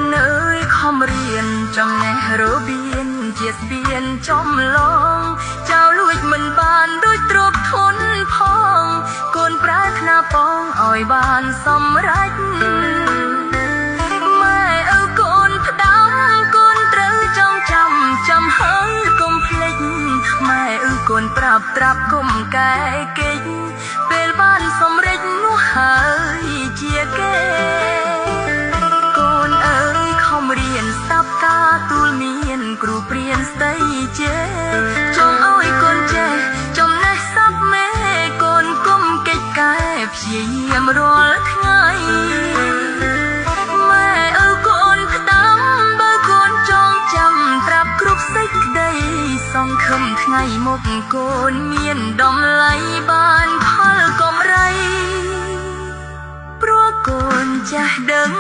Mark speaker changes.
Speaker 1: នអើយខំរៀនចំណេះរបៀនជាស្ពានចំឡងចៅលួចមិនបានដូចទ្រពធនផងកូនប្រាថ្នាពងឲ្យបានសម្រេចម៉ែឪកូនផ្ដាំកូនត្រូវចងចាំហើយកុំភ្លេចម៉ែឪកូនប្រាប់ត្រាប់កុំកែកិច្ចពេលបានសម្រេចនោះហើយជាគេកូនអើយខំរៀនស្ដាប់ការទូលមានគ្រូព្រានស្ដីជេចង់ឲ្យកូនចេះចំណេះសប្មេកូនគុំកិច្ចកែព្យាយាមរាល់ថ្ងៃម៉ែឪកូនផ្ដាំបើកូនចងចាំត្រាប់គ្រប់សេចក្ដីសង្ឃឹមថ្ងៃមុខកូនមានតម្លៃបានផលកម្រៃព្រោះកូនចាស់ដឹង